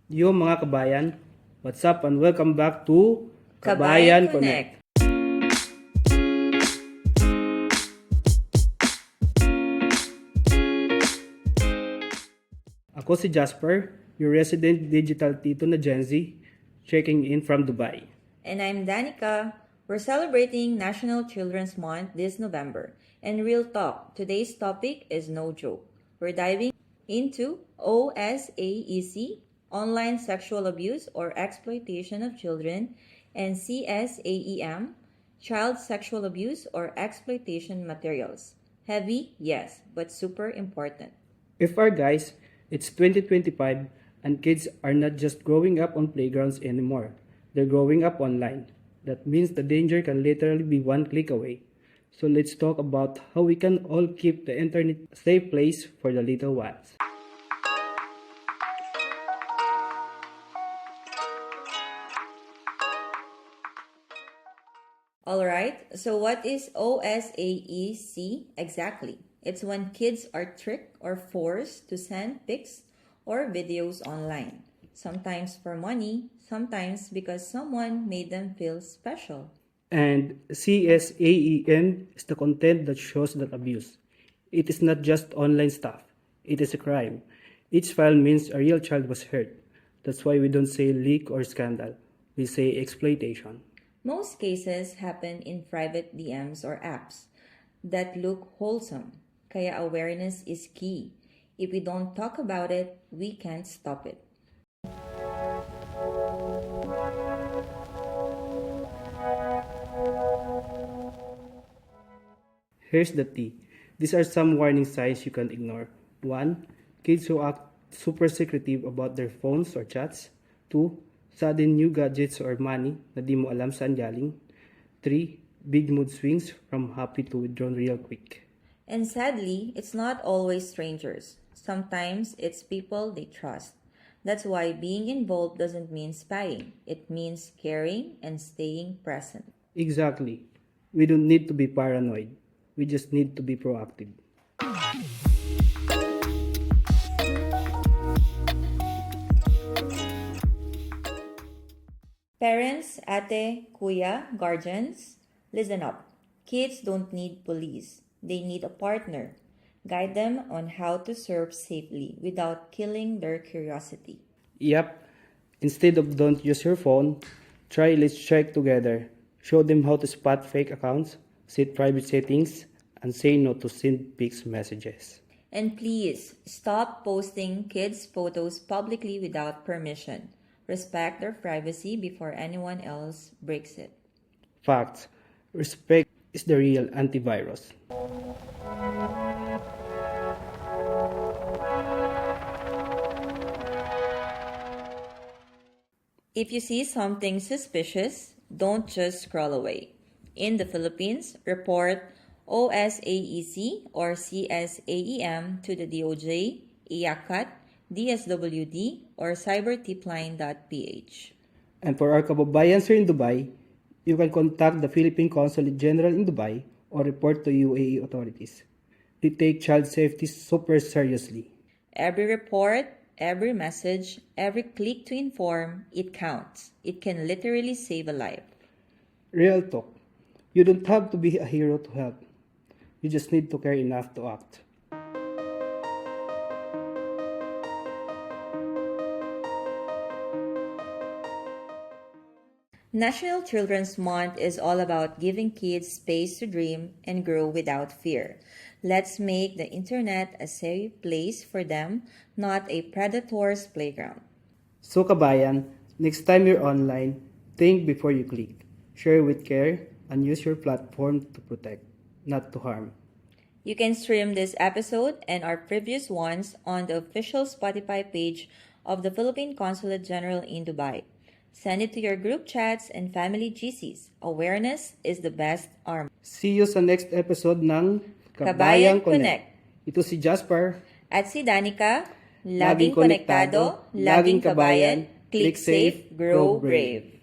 Yo mga kabayan, what's up and welcome back to Kabayan Connect. Ako si Jasper, your resident digital tito na Gen Z, checking in from Dubai. And I'm Danica. We're celebrating National Children's Month this November. And real talk, today's topic is no joke. We're diving into OSAEC, online sexual abuse or exploitation of children, and CSAEM, child sexual abuse or exploitation materials. Heavy, yes, but super important. FR guys, it's 2025 and kids are not just growing up on playgrounds anymore. They're growing up online. That means the danger can literally be one click away. So let's talk about how we can all keep the internet a safe place for the little ones. Alright, so what is OSAEC exactly? It's when kids are tricked or forced to send pics or videos online. Sometimes for money, sometimes because someone made them feel special. And CSAEM is the content that shows that abuse. It is not just online stuff. It is a crime. Each file means a real child was hurt. That's why we don't say leak or scandal. We say exploitation. Most cases happen in private DMs or apps that look wholesome. Kaya awareness is key. If we don't talk about it, we can't stop it. Here's the tea. These are some warning signs you can ignore. 1. Kids who act super secretive about their phones or chats. 2. Sudden new gadgets or money na di mo alam saan galing. 3. Big mood swings from happy to withdrawn real quick. And sadly, it's not always strangers. Sometimes it's people they trust. That's why being involved doesn't mean spying. It means caring and staying present. Exactly. We don't need to be paranoid. We just need to be proactive. Parents, ate, kuya, guardians, listen up. Kids don't need police. They need a partner. Guide them on how to surf safely without killing their curiosity. Yep. Instead of don't use your phone, try let's check together. Show them how to spot fake accounts, set private settings, and say no to send pics messages. And please, stop posting kids' photos publicly without permission. Respect their privacy before anyone else breaks it. Facts. Respect is the real antivirus. If you see something suspicious, don't just scroll away. In the Philippines, report OSAEC or CSAEM to the DOJ, IACAT, DSWD, or cybertipline.ph. And for our kababayans here in Dubai, you can contact the Philippine Consulate General in Dubai or report to UAE authorities. They take child safety super seriously. Every report, every message, every click to inform, it counts. It can literally save a life. Real talk. You don't have to be a hero to help. You just need to care enough to act. National Children's Month is all about giving kids space to dream and grow without fear. Let's make the internet a safe place for them, not a predator's playground. So kabayan, next time you're online, think before you click. Share with care and use your platform to protect, not to harm. You can stream this episode and our previous ones on the official Spotify page of the Philippine Consulate General in Dubai. Send it to your group chats and family GCs. Awareness is the best armor. See you sa next episode ng Kabayan Connect. Ito si Jasper. At si Danica, laging konektado, laging kabayan, click safe, grow brave.